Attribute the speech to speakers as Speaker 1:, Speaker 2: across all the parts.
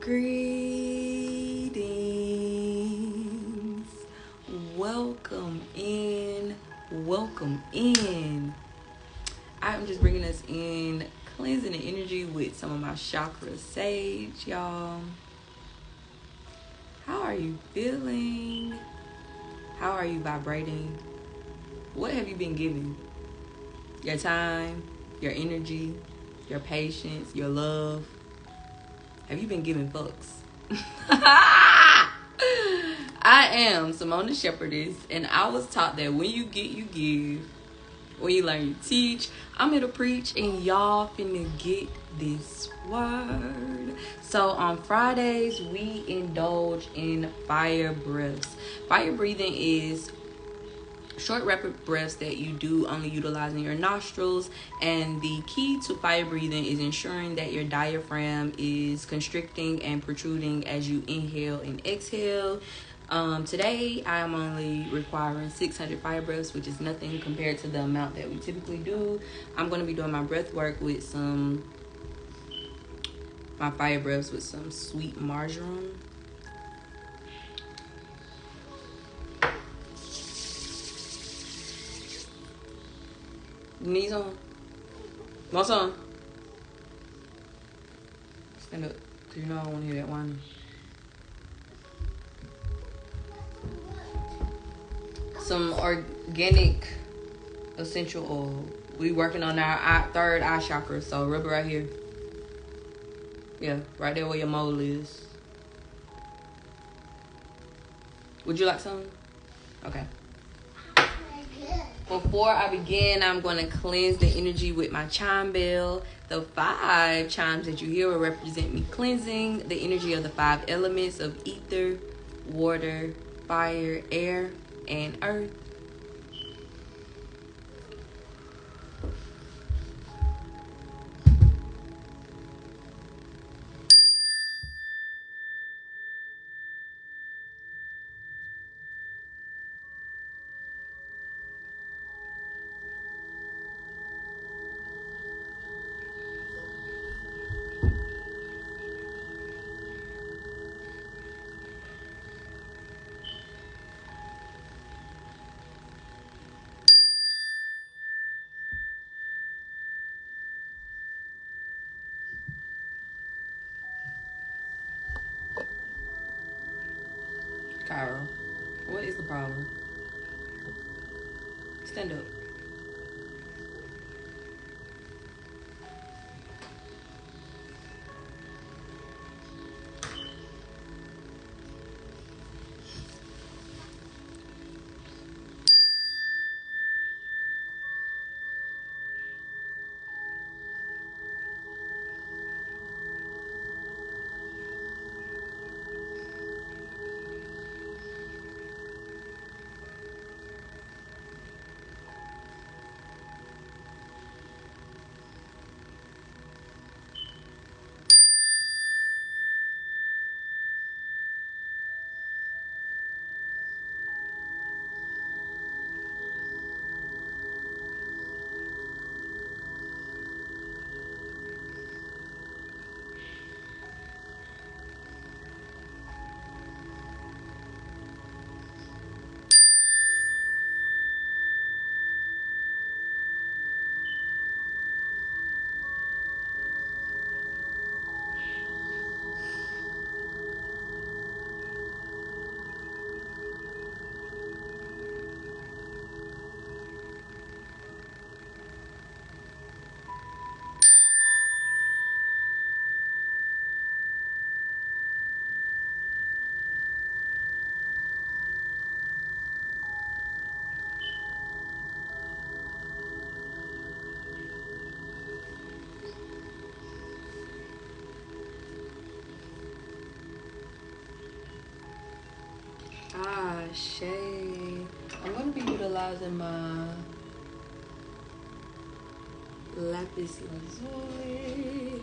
Speaker 1: Greetings. Welcome in. Welcome in. I'm just bringing us in, cleansing the energy with some of my chakra sage, y'all. How are you feeling? How are you vibrating? What have you been given? Your time, your energy, your patience, your love. Have you been giving fucks? I am Simone the Shepherdess, and I was taught that when you get, you give. When you learn, you teach. I'm here to preach, and y'all finna get this word. So on Fridays, we indulge in fire breaths. Fire breathing is short rapid breaths that you do only utilizing your nostrils, and the key to fire breathing is ensuring that your diaphragm is constricting and protruding as you inhale and exhale. Today I am only requiring 600 fire breaths, which is nothing compared to the amount that we typically do. I'm going to be doing my breath work with my fire breaths with some sweet marjoram. Knees on. What's on? Stand up, because you know I don't want to hear that whining. Some organic essential oil. We working on our third eye chakra, so rub it right here. Yeah, right there where your mole is. Would you like some? Okay. Before I begin, I'm going to cleanse the energy with my chime bell. The 5 chimes that you hear will represent me cleansing the energy of the 5 elements of ether, water, fire, air, and earth. Cairo, what is the problem? Stand up. Shay. I'm going to be utilizing my lapis lazuli.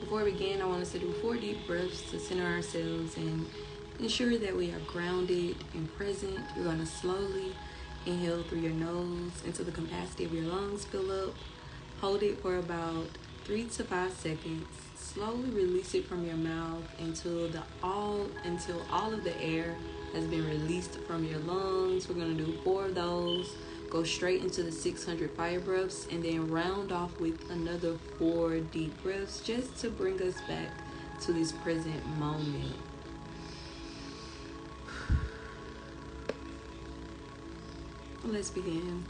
Speaker 1: Before we begin, I want us to do 4 deep breaths to center ourselves and ensure that we are grounded and present. We're going to slowly Inhale through your nose until the capacity of your lungs fill up. Hold it for about 3 to 5 seconds. Slowly release it from your mouth until all of the air has been released from your lungs. We're going to do 4 of those. Go straight into the 600 fire breaths and then round off with another 4 deep breaths just to bring us back to this present moment. Let's begin.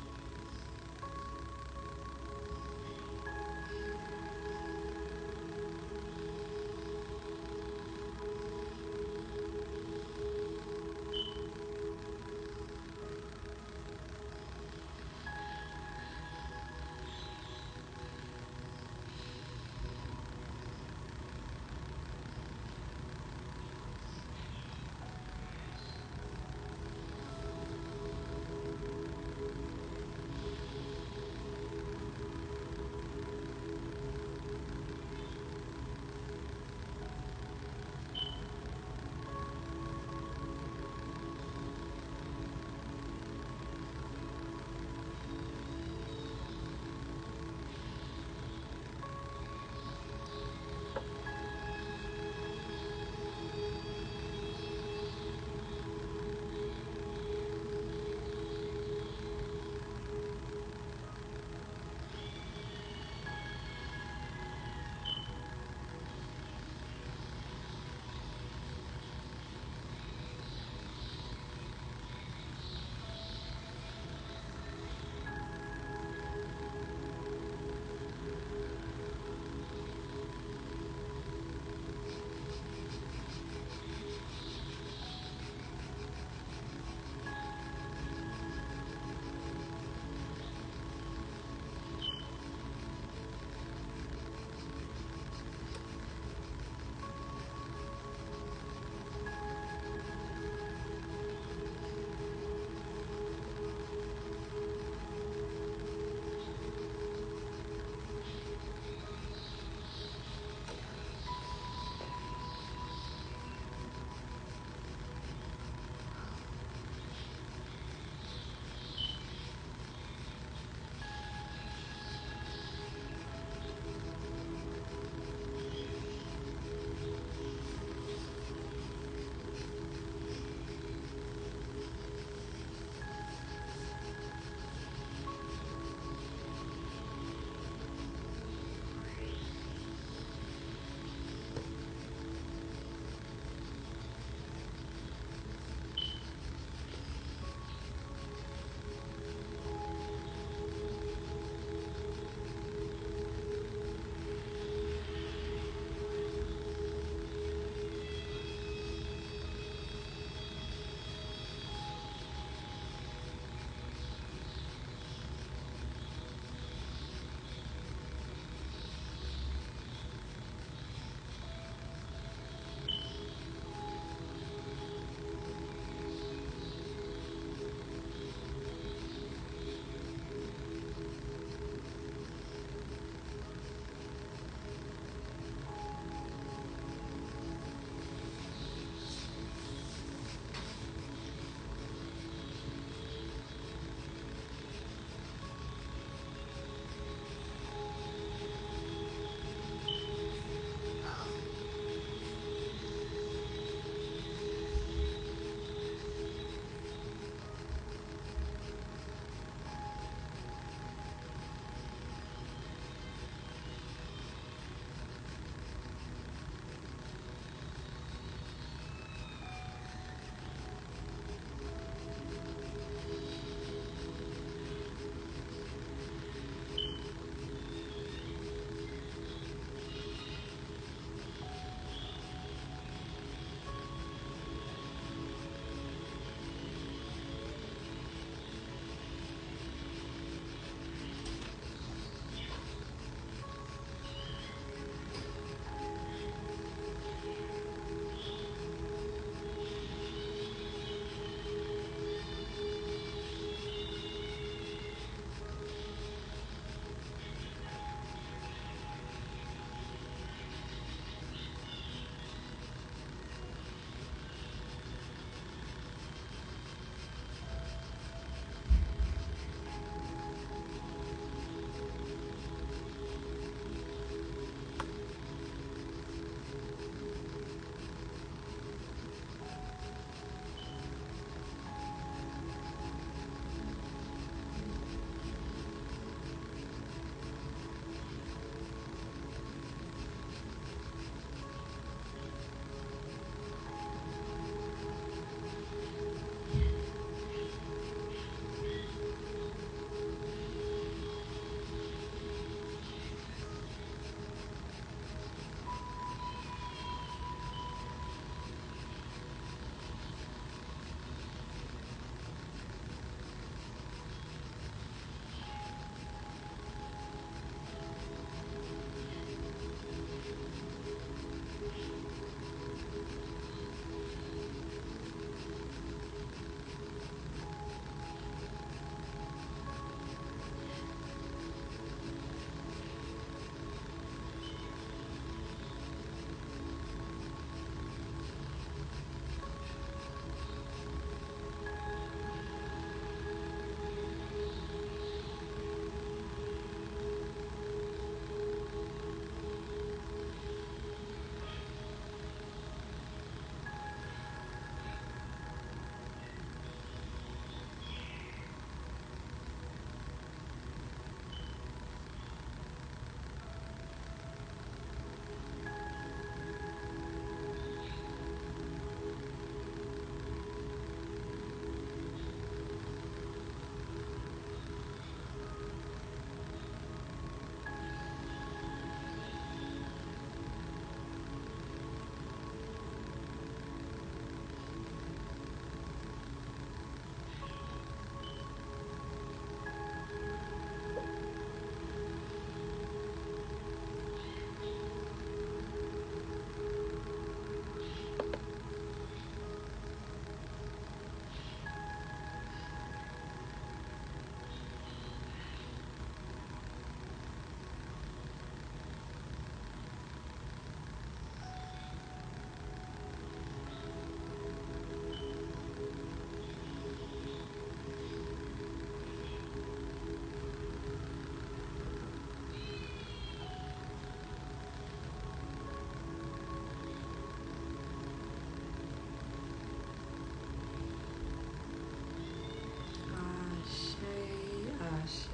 Speaker 1: Ashe.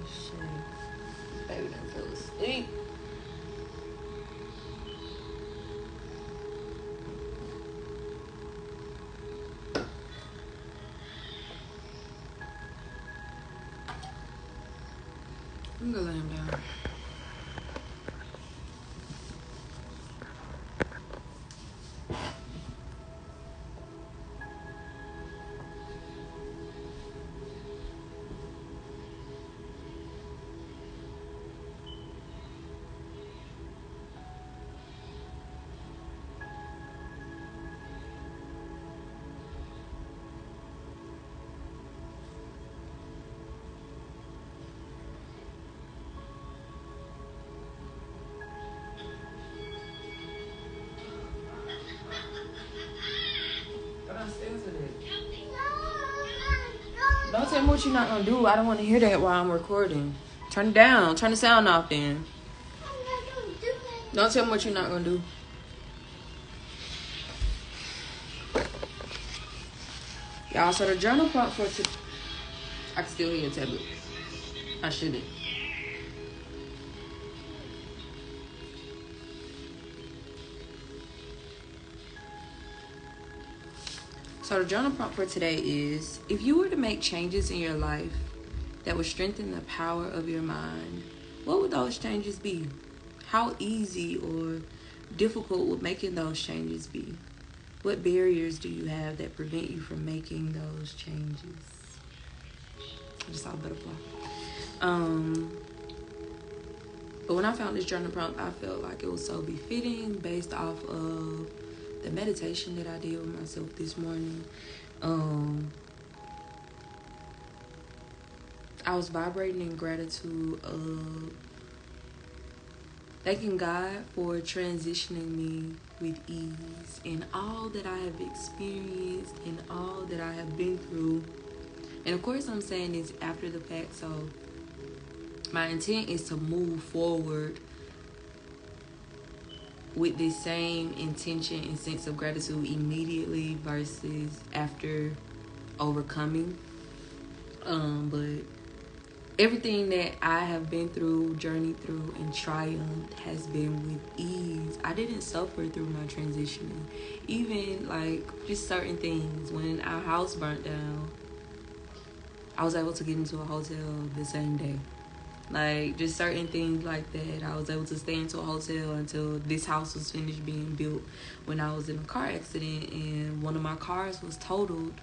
Speaker 1: Ashe. Baby done fell asleep. I'm gonna lay him down. Don't tell me what you're not gonna do. I don't want to hear that while I'm recording. Turn it down. Turn the sound off then. Don't tell me what you're not gonna do. Y'all, so the journal prompt for today. I can still hear your tablet. I shouldn't. So the journal prompt for today is, if you were to make changes in your life that would strengthen the power of your mind, what would those changes be? How easy or difficult would making those changes be? What barriers do you have that prevent you from making those changes? I just saw a butterfly. But when I found this journal prompt, I felt like it was so befitting based off of the meditation that I did with myself this morning. I was vibrating in gratitude of thanking God for transitioning me with ease in all that I have experienced and all that I have been through. And of course, I'm saying this after the fact, so my intent is to move forward with this same intention and sense of gratitude immediately versus after overcoming. But everything that I have been through, journeyed through, and triumphed has been with ease. I didn't suffer through my transitioning. Even like just certain things. When our house burnt down, I was able to get into a hotel the same day. Like, just certain things like that. I was able to stay into a hotel until this house was finished being built. When I was in a car accident and one of my cars was totaled,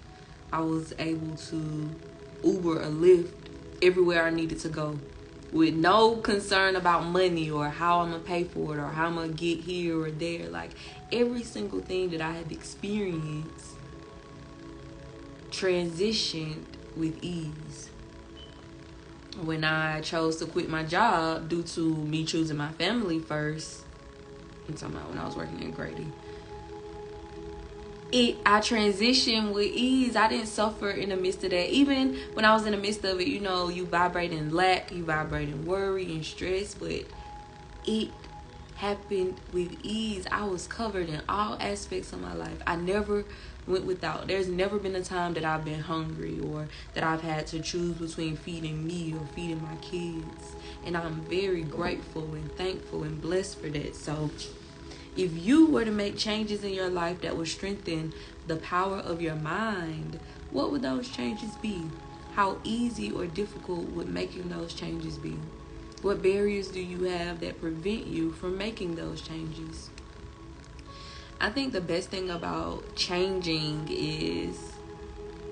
Speaker 1: I was able to Uber a Lyft everywhere I needed to go with no concern about money or how I'm going to pay for it or how I'm going to get here or there. Like, every single thing that I had experienced transitioned with ease. When I chose to quit my job due to me choosing my family first, I'm talking about when I was working in Grady, I transitioned with ease. I didn't suffer in the midst of that. Even when I was in the midst of it, you vibrate in lack, you vibrate in worry and stress, but it happened with ease. I was covered in all aspects of my life. I never went without. There's never been a time that I've been hungry or that I've had to choose between feeding me or feeding my kids. And I'm very grateful and thankful and blessed for that. So if you were to make changes in your life that would strengthen the power of your mind, what would those changes be? How easy or difficult would making those changes be? What barriers do you have that prevent you from making those changes? I think the best thing about changing is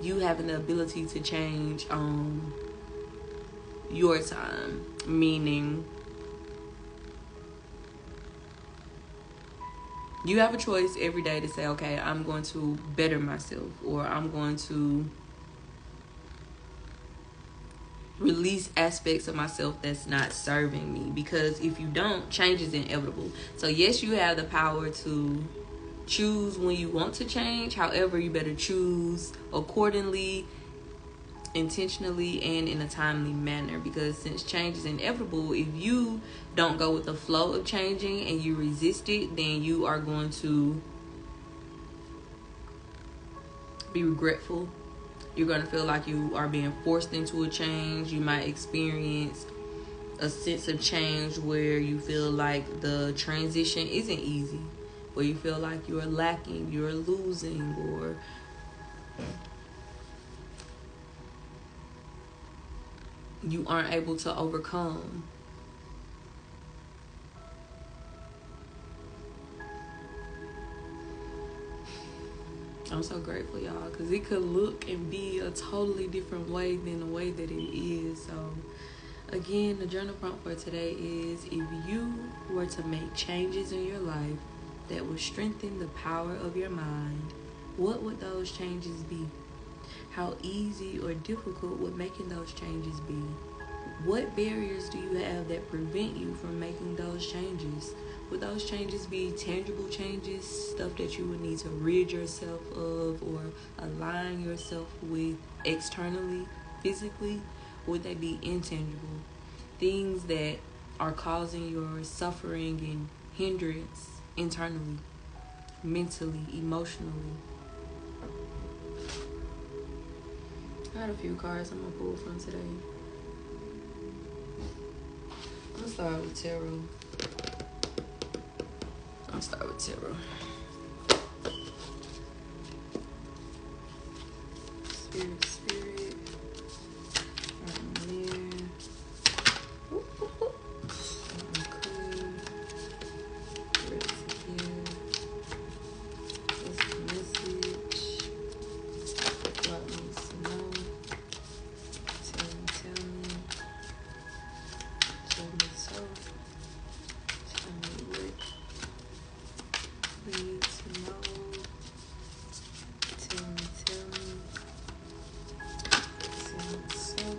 Speaker 1: you having the ability to change on your time. Meaning, you have a choice every day to say, okay, I'm going to better myself, or I'm going to release aspects of myself that's not serving me. Because if you don't, change is inevitable. So yes, you have the power to choose when you want to change. However, you better choose accordingly, intentionally, and in a timely manner. Because since change is inevitable, if you don't go with the flow of changing and you resist it, then you are going to be regretful You're going to feel like you are being forced into a change. You might experience a sense of change where you feel like the transition isn't easy, where you feel like you're lacking, you're losing, or you aren't able to overcome. I'm so grateful, y'all, because it could look and be a totally different way than the way that it is. So again, the journal prompt for today is, if you were to make changes in your life that would strengthen the power of your mind, what would those changes be? How easy or difficult would making those changes be? What barriers do you have that prevent you from making those changes? Would those changes be tangible changes, stuff that you would need to rid yourself of or align yourself with externally, physically? Would they be intangible? Things that are causing your suffering and hindrance internally, mentally, emotionally. I had a few cards I'm going to pull from today. I'm going to start with tarot. Spirit. Right there. Clean. Ready to give. What's the message? What needs to know? Tell me. Tell me so. Tell me what we need to know. Tell me. Tell me so. Tell me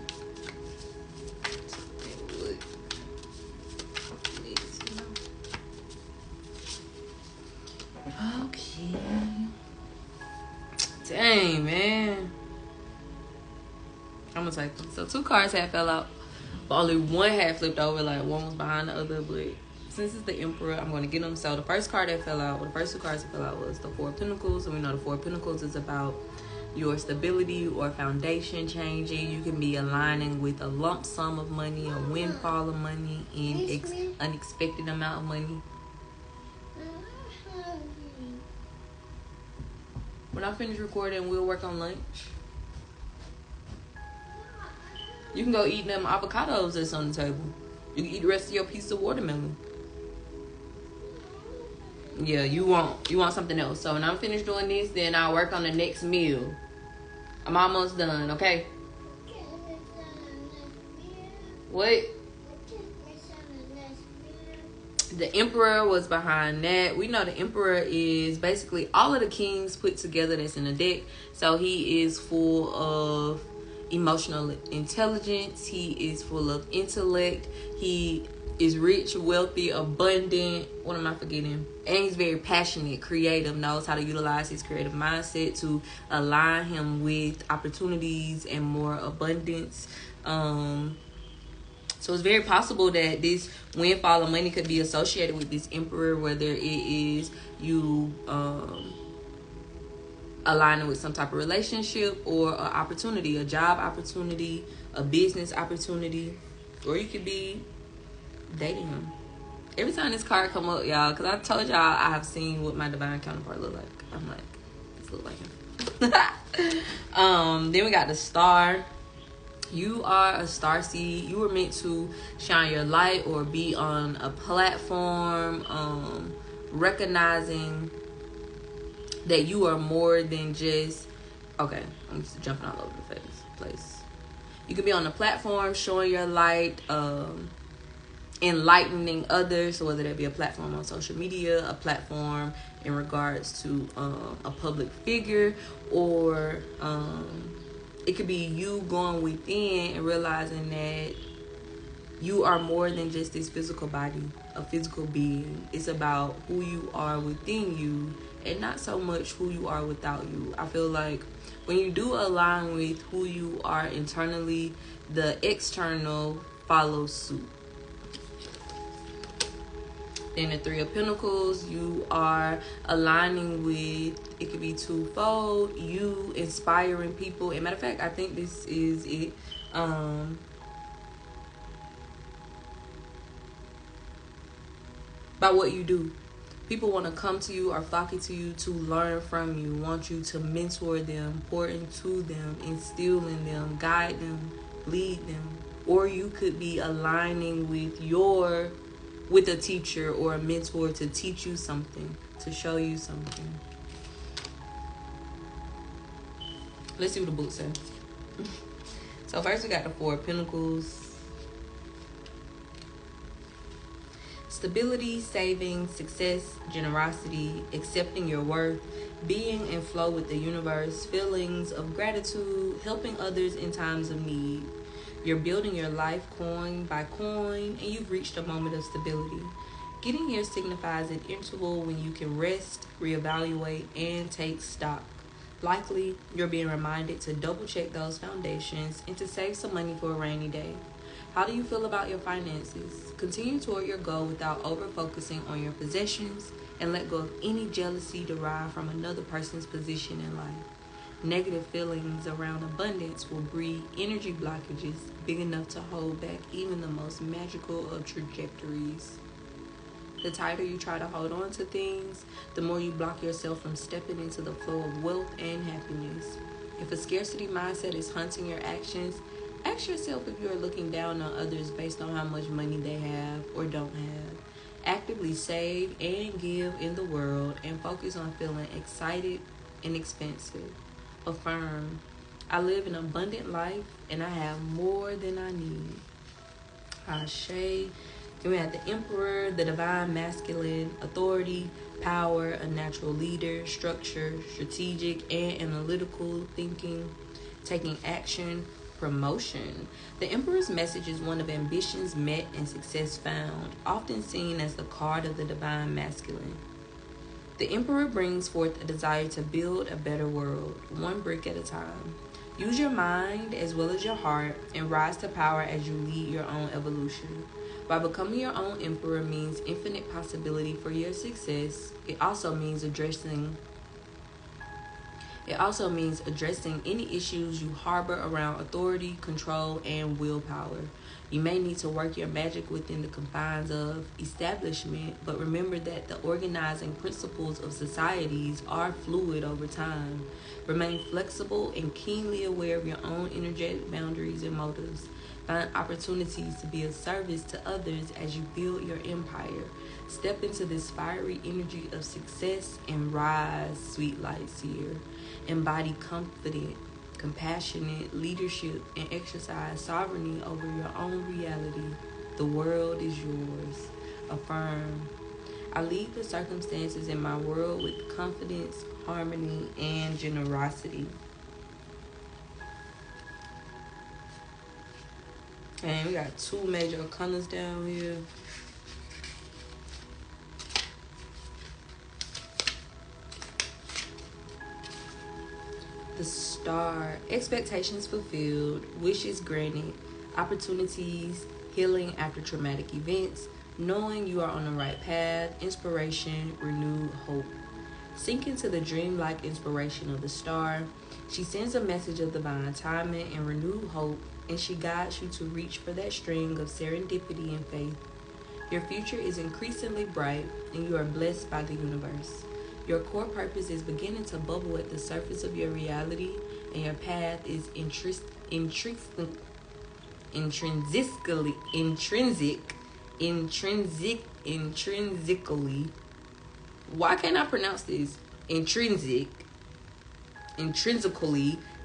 Speaker 1: what we need to know. Okay. Dang, man. I'm gonna take them. So 2 cards had fell out, but only one had flipped over. Like one was behind the other, but since it's the Emperor, I'm going to get them. So the first card that fell out, the first 2 cards that fell out was the 4 of Pentacles. And we know the 4 of Pentacles is about your stability or foundation changing. You can be aligning with a lump sum of money, a windfall of money, and unexpected amount of money. When I finish recording, we'll work on lunch. You can go eat them avocados that's on the table. You can eat the rest of your piece of watermelon. Yeah, you want something else. So when I'm finished doing this, then I'll work on the next meal. I'm almost done, okay? What? The Emperor was behind that. We know the Emperor is basically all of the kings put together that's in the deck. So he is full of emotional intelligence. He is full of intellect. He is rich, wealthy, abundant. What am I forgetting? And he's very passionate, creative, knows how to utilize his creative mindset to align him with opportunities and more abundance. So it's very possible that this windfall of money could be associated with this Emperor, whether it is you aligning with some type of relationship or an opportunity, a job opportunity, a business opportunity, or you could be dating him. Every time this card come up, y'all, because I told y'all I have seen what my divine counterpart look like. I'm like, this look like him. Then we got the Star. You are a star seed. You were meant to shine your light or be on a platform, recognizing that you are more than just, okay, I'm just jumping all over the place. You could be on a platform showing your light, enlightening others, so whether that be a platform on social media, a platform in regards to a public figure, or it could be you going within and realizing that you are more than just this physical body, a physical being. It's about who you are within you and not so much who you are without you. I feel like when you do align with who you are internally, the external follows suit. Then the Three of Pentacles, you are aligning with, it could be twofold, you inspiring people. As a matter of fact, I think this is it. By what you do. People want to come to you or flocking to you to learn from you, want you to mentor them, pour into them, instill in them, guide them, lead them. Or you could be aligning with a teacher or a mentor to teach you something, to show you something. Let's see what the book says. So first we got the Four of Pentacles. Stability, saving, success, generosity, accepting your worth, being in flow with the universe, feelings of gratitude, helping others in times of need. You're building your life coin by coin, and you've reached a moment of stability. Getting here signifies an interval when you can rest, reevaluate, and take stock. Likely, you're being reminded to double check those foundations and to save some money for a rainy day. How do you feel about your finances? Continue toward your goal without over-focusing on your possessions, and let go of any jealousy derived from another person's position in life. Negative feelings around abundance will breed energy blockages big enough to hold back even the most magical of trajectories. The tighter you try to hold on to things, the more you block yourself from stepping into the flow of wealth and happiness. If a scarcity mindset is hunting your actions, ask yourself if you are looking down on others based on how much money they have or don't have. Actively save and give in the world and focus on feeling excited and expansive. Affirm, I live an abundant life and I have more than I need. Ashe. Then we have the Emperor, the divine masculine, authority, power, a natural leader, structure, strategic and analytical thinking, taking action, promotion. The Emperor's message is one of ambitions met and success found, often seen as the card of the divine masculine. The Emperor brings forth a desire to build a better world, one brick at a time. Use your mind as well as your heart and rise to power as you lead your own evolution. While becoming your own emperor means infinite possibility for your success, it also means addressing any issues you harbor around authority, control, and willpower. You may need to work your magic within the confines of establishment, but remember that the organizing principles of societies are fluid over time. Remain flexible and keenly aware of your own energetic boundaries and motives. Find opportunities to be of service to others as you build your empire. Step into this fiery energy of success and rise, sweet light seer. Embody confident, compassionate leadership and exercise sovereignty over your own reality. The world is yours. Affirm, I lead the circumstances in my world with confidence, harmony, and generosity. And we got two major arcanas down here. The Star, expectations fulfilled, wishes granted, opportunities, healing after traumatic events, knowing you are on the right path, inspiration, renewed hope. Sink into the dreamlike inspiration of the Star. She sends a message of divine timing and renewed hope, and she guides you to reach for that string of serendipity and faith. Your future is increasingly bright, and you are blessed by the universe. Your core purpose is beginning to bubble at the surface of your reality, and your path is intrinsically. Why can't I pronounce this? Intrinsically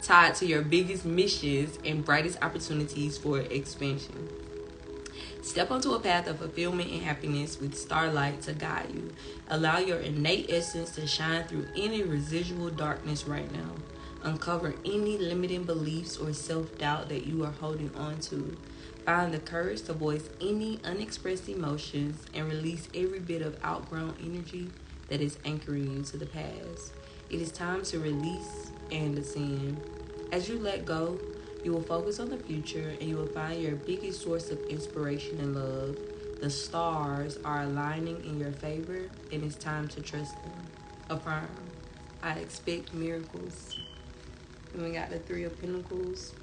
Speaker 1: tied to your biggest missions and brightest opportunities for expansion. Step onto a path of fulfillment and happiness with starlight to guide you. Allow your innate essence to shine through any residual darkness right now. Uncover any limiting beliefs or self-doubt that you are holding on to. Find the courage to voice any unexpressed emotions and release every bit of outgrown energy that is anchoring you to the past. It is time to release and ascend. As you let go, you will focus on the future and you will find your biggest source of inspiration and love. The stars are aligning in your favor, and it's time to trust them. Affirm. I expect miracles. And we got the Three of Pentacles.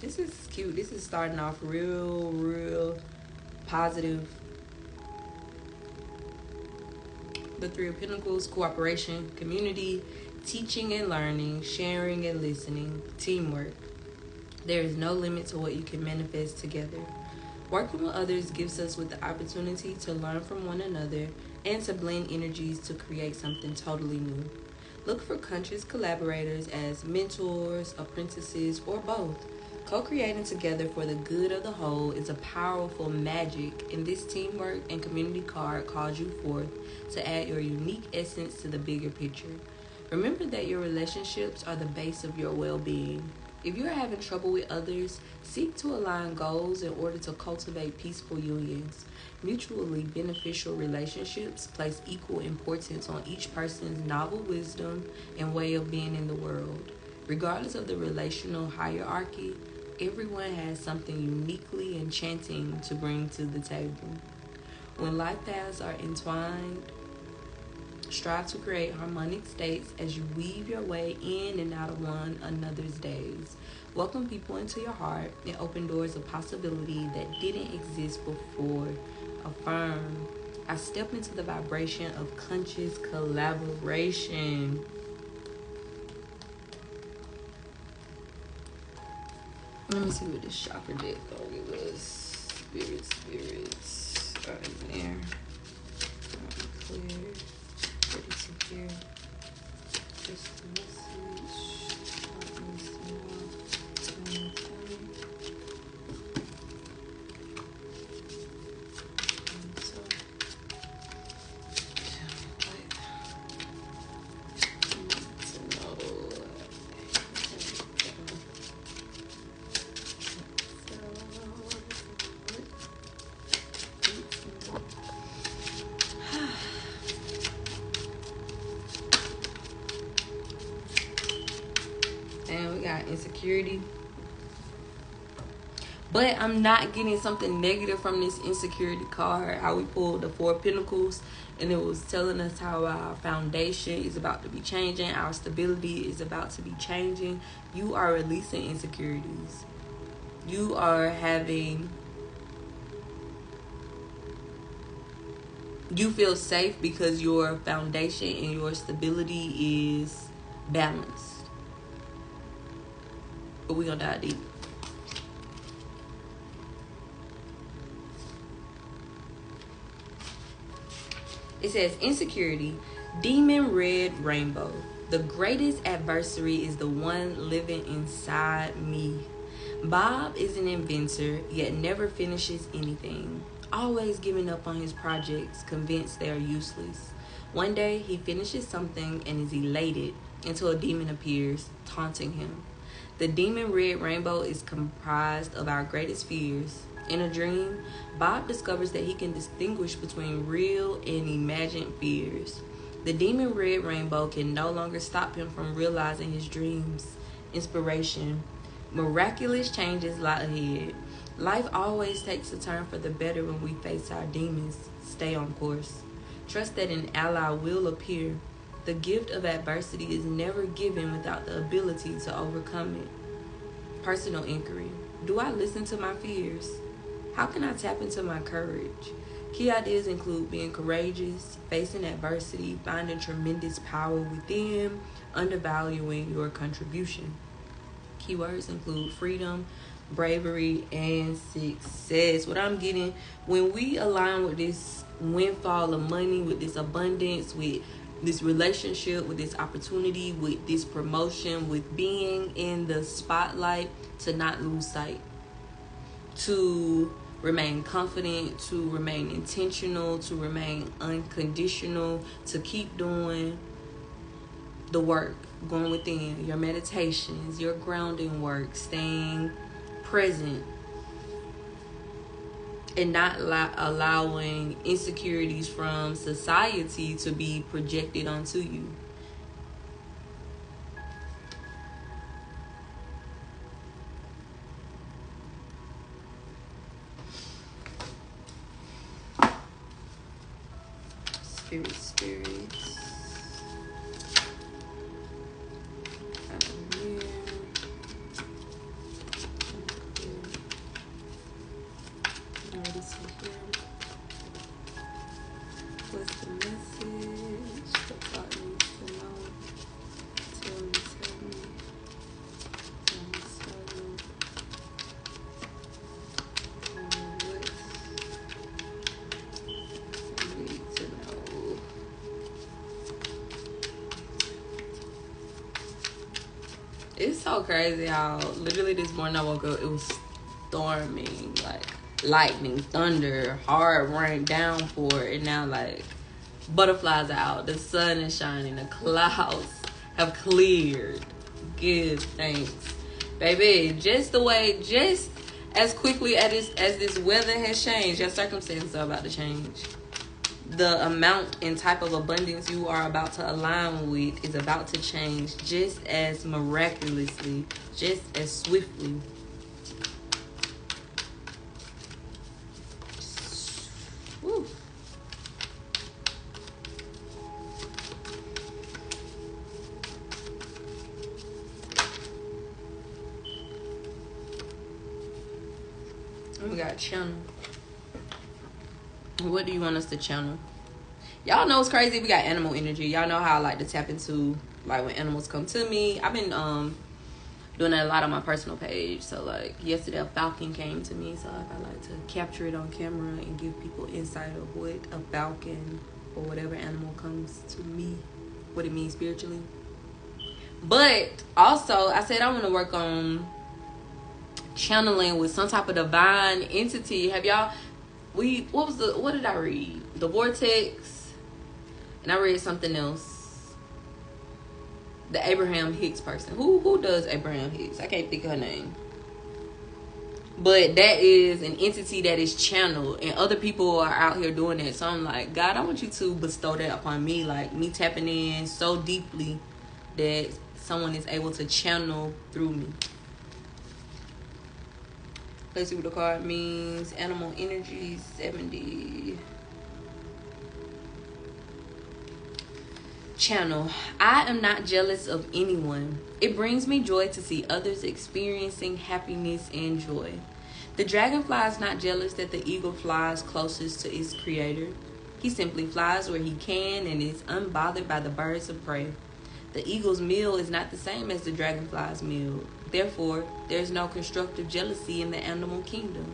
Speaker 1: This is cute. This is starting off real positive. The Three of Pentacles, cooperation, community, teaching and learning, sharing and listening, teamwork. There is no limit to what you can manifest together. Working with others gives us with the opportunity to learn from one another and to blend energies to create something totally new. Look for conscious collaborators as mentors, apprentices, or both. Co-creating together for the good of the whole is a powerful magic, and this teamwork and community card calls you forth to add your unique essence to the bigger picture. Remember that your relationships are the base of your well-being. If you're having trouble with others, seek to align goals in order to cultivate peaceful unions. Mutually beneficial relationships place equal importance on each person's novel wisdom and way of being in the world. Regardless of the relational hierarchy, everyone has something uniquely enchanting to bring to the table. When life paths are entwined, strive to create harmonic states as you weave your way in and out of one another's days. Welcome people into your heart and open doors of possibility that didn't exist before. Affirm. I step into the vibration of conscious collaboration. Let me see what this chakra deck gonna give us. Spirits are in there. Clear. Ready to hear. Just the message. And we got insecurity. But I'm not getting something negative from this insecurity card. How we pulled the Four of Pentacles, and it was telling us how our foundation is about to be changing. Our stability is about to be changing. You are releasing insecurities. You are having... You feel safe because your foundation and your stability is balanced. But we're gonna dive deep. It says insecurity, demon red rainbow. The greatest adversary is the one living inside me. Bob is an inventor, yet never finishes anything. Always giving up on his projects, convinced they are useless. One day he finishes something and is elated until a demon appears, taunting him. The demon red rainbow is comprised of our greatest fears. In a dream, Bob discovers that he can distinguish between real and imagined fears. The demon red rainbow can no longer stop him from realizing his dreams. Inspiration. Miraculous changes lie ahead. Life always takes a turn for the better when we face our demons. Stay on course. Trust that an ally will appear. The gift of adversity is never given without the ability to overcome it. Personal inquiry. Do I listen to my fears? How can I tap into my courage? Key ideas include being courageous, facing adversity, finding tremendous power within, undervaluing your contribution. Keywords include freedom, bravery, and success. What I'm getting, when we align with this windfall of money, with this abundance, with this relationship, with this opportunity, with this promotion, with being in the spotlight, to not lose sight, to remain confident, to remain intentional, to remain unconditional, to keep doing the work, going within, your meditations, your grounding work, staying present, and not allowing insecurities from society to be projected onto you. Spirits. What's the message? The thought needs to know. Tell me. It's so crazy how literally this morning I woke up, it was storming, like lightning, thunder, hard rain, downpour, and now like butterflies are out, the sun is shining, the clouds have cleared. Give thanks, baby. Just as quickly as this weather has changed, your circumstances are about to change. The amount and type of abundance you are about to align with is about to change just as miraculously, just as swiftly. Woo. We got channel. What do you want us to channel? Y'all know it's crazy. We got animal energy. Y'all know how I like to tap into like when animals come to me. I've been doing that a lot on my personal page. So like yesterday a falcon came to me, so I like to capture it on camera and give people insight of what a falcon or whatever animal comes to me, what it means spiritually. But also I said I want to work on channeling with some type of divine entity. Have y'all what did I read? The Vortex, and I read something else. The Abraham Hicks person. Who does Abraham Hicks? I can't think of her name. But that is an entity that is channeled, and other people are out here doing that. So I'm like, God, I want you to bestow that upon me, like me tapping in so deeply that someone is able to channel through me. Let's see what the card means. Animal energy 70. Channel. I am not jealous of anyone. It brings me joy to see others experiencing happiness and joy. The dragonfly is not jealous that the eagle flies closest to its creator. He simply flies where he can and is unbothered by the birds of prey. The eagle's meal is not the same as the dragonfly's meal. Therefore, there is no constructive jealousy in the animal kingdom.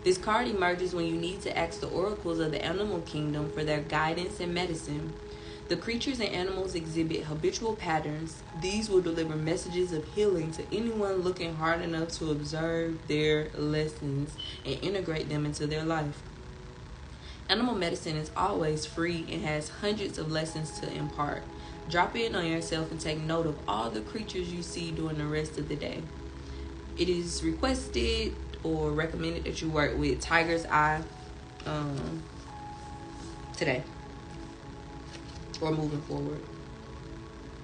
Speaker 1: This card emerges when you need to ask the oracles of the animal kingdom for their guidance and medicine. The creatures and animals exhibit habitual patterns. These will deliver messages of healing to anyone looking hard enough to observe their lessons and integrate them into their life. Animal medicine is always free and has hundreds of lessons to impart. Drop in on yourself and take note of all the creatures you see during the rest of the day. It is requested or recommended that you work with Tiger's Eye today or moving forward,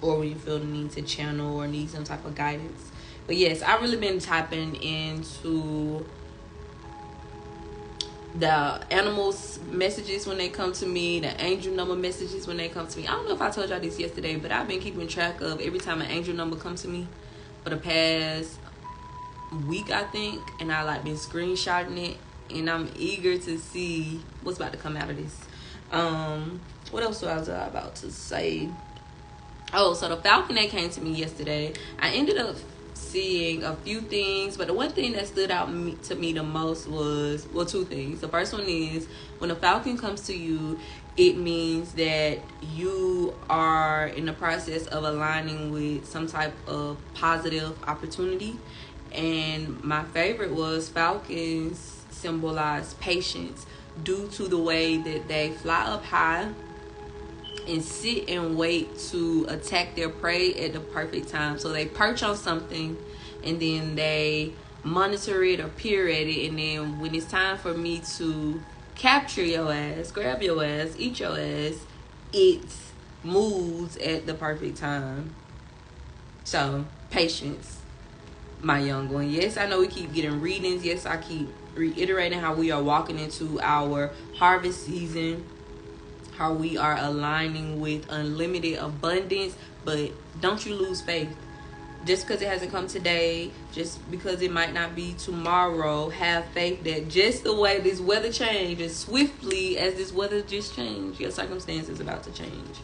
Speaker 1: or when you feel the need to channel or need some type of guidance. But yes, I've really been tapping into the animals messages when they come to me, the angel number messages when they come to me. I don't know if I told y'all this yesterday, but I've been keeping track of every time an angel number comes to me for the past week, I think, and I like been screenshotting it, and I'm eager to see what's about to come out of this. What else was I about to say? Oh, so the falcon that came to me yesterday, I ended up seeing a few things, but the one thing that stood out to me the most was, well, two things. The first one is when a falcon comes to you, it means that you are in the process of aligning with some type of positive opportunity. And my favorite was falcons symbolize patience due to the way that they fly up high and sit and wait to attack their prey at the perfect time. So they perch on something and then they monitor it or peer at it, and then when it's time for me to capture your ass, grab your ass, eat your ass, it moves at the perfect time. So patience, my young one. Yes, I know we keep getting readings. Yes, I keep reiterating how we are walking into our harvest season. how we are aligning with unlimited abundance. But don't you lose faith. Just because it hasn't come today, just because it might not be tomorrow, have faith that just the way this weather changes, swiftly as this weather just changed, your circumstance is about to change.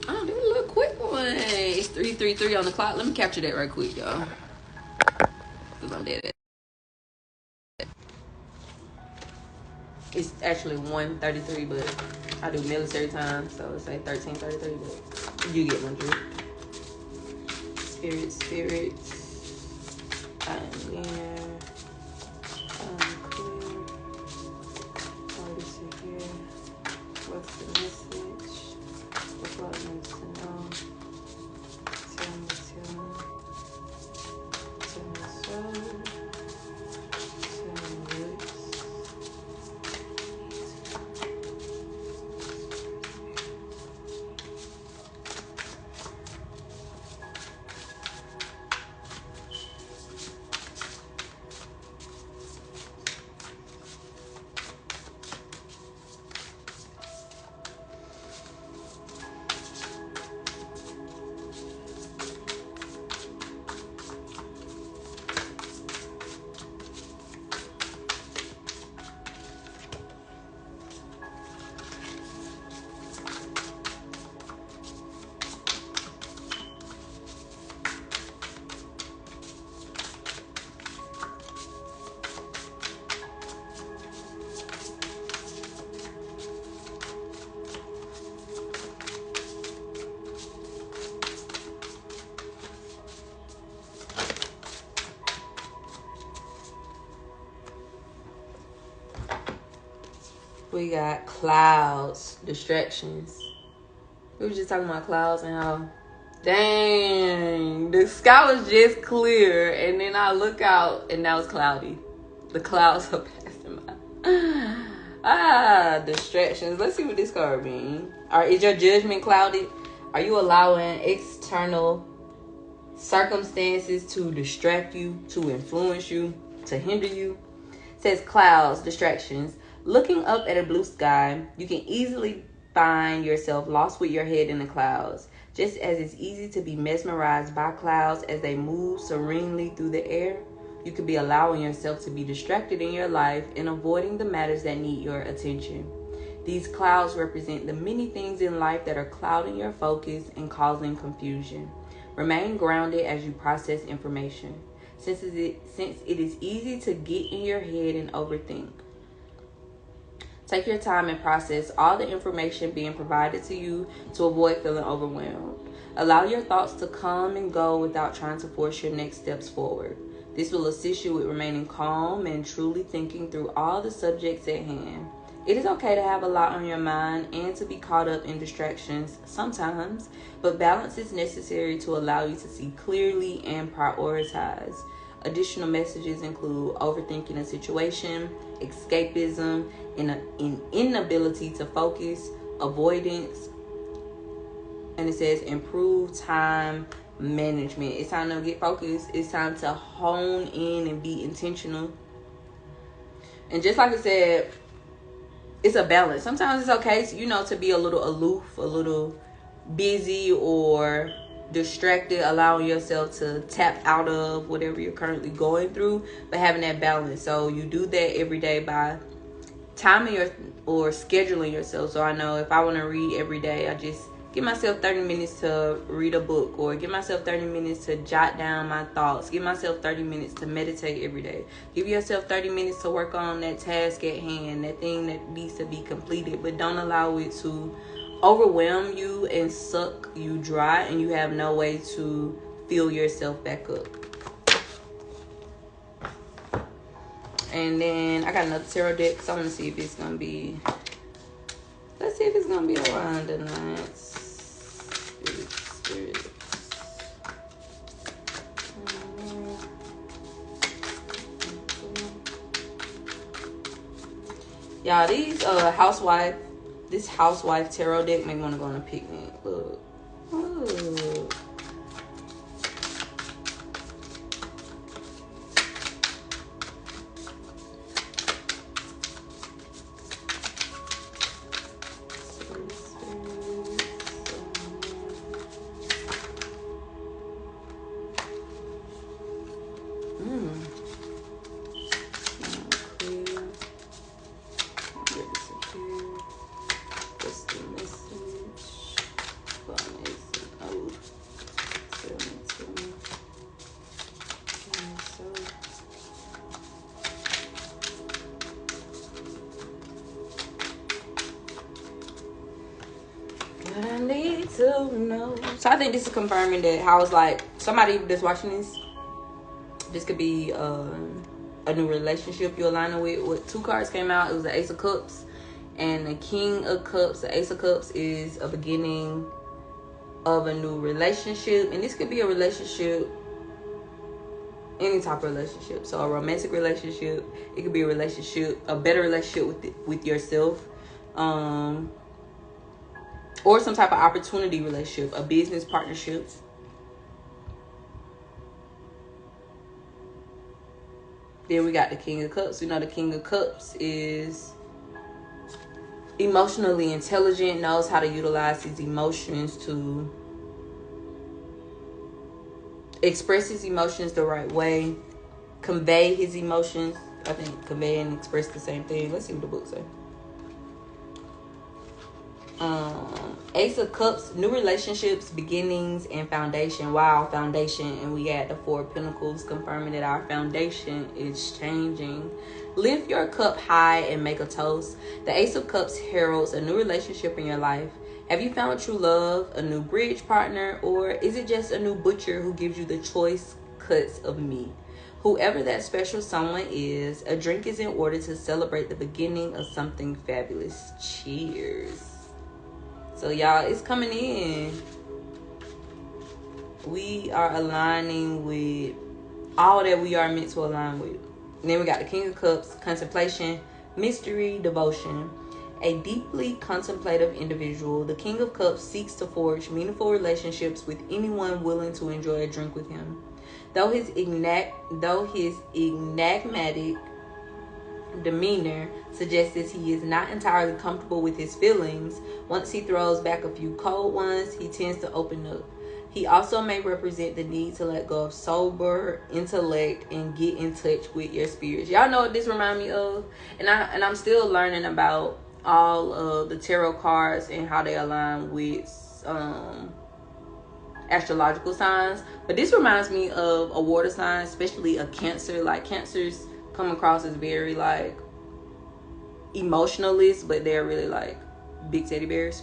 Speaker 1: Oh, this is a little quick one. It's 3:33 on the clock. Let me capture that right quick, y'all. Because I'm dead. It's actually 1:33, but I do military time, so it's like 13:33, but you get my drift. Spirits. I am near. I'm clear. Party to hear. What's the message? What God needs to know. Tell me so. Tell me this. We got clouds, distractions. We were just talking about clouds and how, dang, the sky was just clear, and then I look out and now it's cloudy. The clouds are passing by. Distractions. Let's see what this card means. Is your judgment clouded? Are you allowing external circumstances to distract you, to influence you, to hinder you? It says clouds, distractions. Looking up at a blue sky, you can easily find yourself lost with your head in the clouds. Just as it's easy to be mesmerized by clouds as they move serenely through the air, you could be allowing yourself to be distracted in your life and avoiding the matters that need your attention. These clouds represent the many things in life that are clouding your focus and causing confusion. Remain grounded as you process information, since it is easy to get in your head and overthink. Take your time and process all the information being provided to you to avoid feeling overwhelmed. Allow your thoughts to come and go without trying to force your next steps forward. This will assist you with remaining calm and truly thinking through all the subjects at hand. It is okay to have a lot on your mind and to be caught up in distractions sometimes, but balance is necessary to allow you to see clearly and prioritize. Additional messages include overthinking a situation, escapism, an inability to focus, avoidance, and it says improve time management. It's time to get focused. It's time to hone in and be intentional. And just like I said, it's a balance. Sometimes it's okay, to be a little aloof, a little busy or distracted, allowing yourself to tap out of whatever you're currently going through, but having that balance. So you do that every day by timing or scheduling yourself. So I know if I want to read every day, I just give myself 30 minutes to read a book, or give myself 30 minutes to jot down my thoughts. Give myself 30 minutes to meditate every day. Give yourself 30 minutes to work on that task at hand, that thing that needs to be completed, but don't allow it to overwhelm you and suck you dry and you have no way to fill yourself back up. And then I got another tarot deck, so I want to see if it's gonna be, let's see if it's gonna be around tonight. Spirit. Y'all, this housewife tarot deck make me want to go on a picnic. Look. What I need to know. So I think this is confirming that how it's like somebody that's watching this could be a new relationship you're aligning with. What two cards came out? It was the Ace of Cups and the King of Cups. The Ace of Cups is a beginning of a new relationship, and this could be a relationship, any type of relationship. So a romantic relationship, it could be a relationship, a better relationship with yourself, or some type of opportunity relationship, a business partnership. Then we got the King of Cups. We know the King of Cups is emotionally intelligent, knows how to utilize his emotions to express his emotions the right way, convey his emotions. I think convey and express the same thing. Let's see what the book says. Ace of Cups, new relationships, beginnings, and foundation. Wow, foundation. And we got the Four of Pentacles confirming that our foundation is changing. Lift your cup high and make a toast. The Ace of Cups heralds a new relationship in your life. Have you found true love, a new bridge partner, or is it just a new butcher who gives you the choice cuts of meat? Whoever that special someone is, a drink is in order to celebrate the beginning of something fabulous. Cheers. So y'all, it's coming in. We are aligning with all that we are meant to align with. And then we got the King of Cups, contemplation, mystery, devotion. A deeply contemplative individual, the King of Cups seeks to forge meaningful relationships with anyone willing to enjoy a drink with him. Though his enigmatic demeanor suggests that he is not entirely comfortable with his feelings, once he throws back a few cold ones, he tends to open up. He also may represent the need to let go of sober intellect and get in touch with your spirits. Y'all know what this reminds me of? And I'm still learning about all of the tarot cards and how they align with astrological signs. But this reminds me of a water sign, especially a Cancer. Like Cancers come across as very like emotionalist, but they're really like big teddy bears.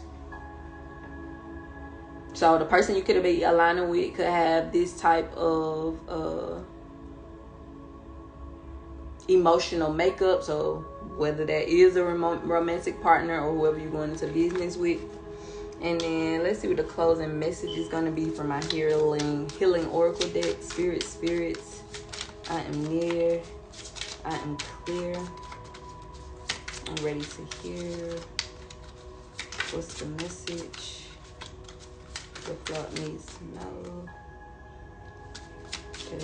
Speaker 1: So the person you could be aligning with could have this type of emotional makeup. So whether that is a romantic partner or whoever you're going into business with. And then let's see what the closing message is going to be for my healing oracle deck. Spirits, I am near, I am clear, I'm ready to hear. What's the message the flock needs to know? Tell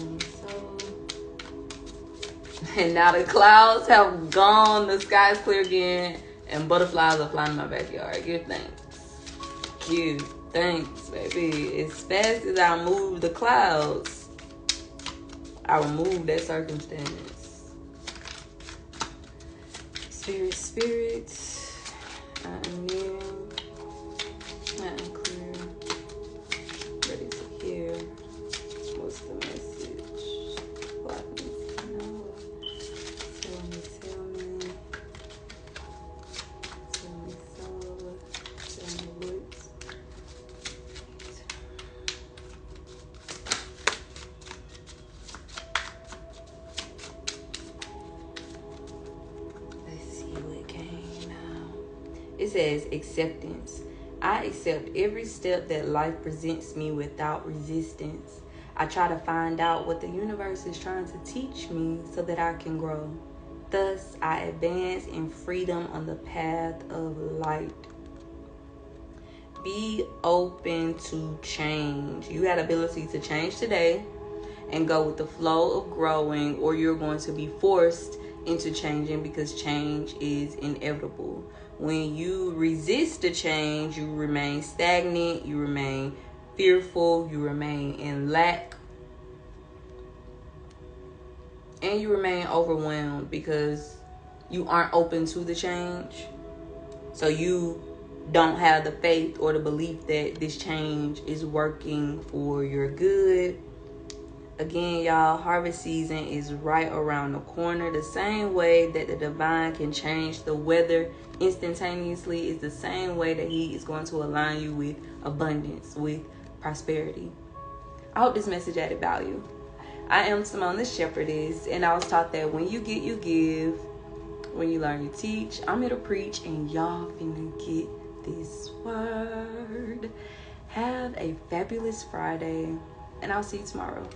Speaker 1: me so. And now the clouds have gone, the sky is clear again, and butterflies are flying in my backyard. Give thanks. Give thanks, baby. As fast as I move the clouds, I will move that circumstance. Spirits, I am near, I am clear, ready to hear. What's the message? What needs to know? Tell me so. Tell me what. Let's see what came out. It says acceptance. I accept every step that life presents me without resistance. I try to find out what the universe is trying to teach me so that I can grow. Thus, I advance in freedom on the path of light. Be open to change. You had ability to change today and go with the flow of growing, or you're going to be forced into changing because change is inevitable. When you resist the change, you remain stagnant, you remain fearful, you remain in lack, and you remain overwhelmed because you aren't open to the change. So you don't have the faith or the belief that this change is working for your good. Again, y'all, harvest season is right around the corner. The same way that the divine can change the weather instantaneously is the same way that he is going to align you with abundance, with prosperity. I hope this message added value. I am Simone the Shepherdess, and I was taught that when you get, you give. When you learn, you teach. I'm here to preach, and y'all finna get this word. Have a fabulous Friday, and I'll see you tomorrow.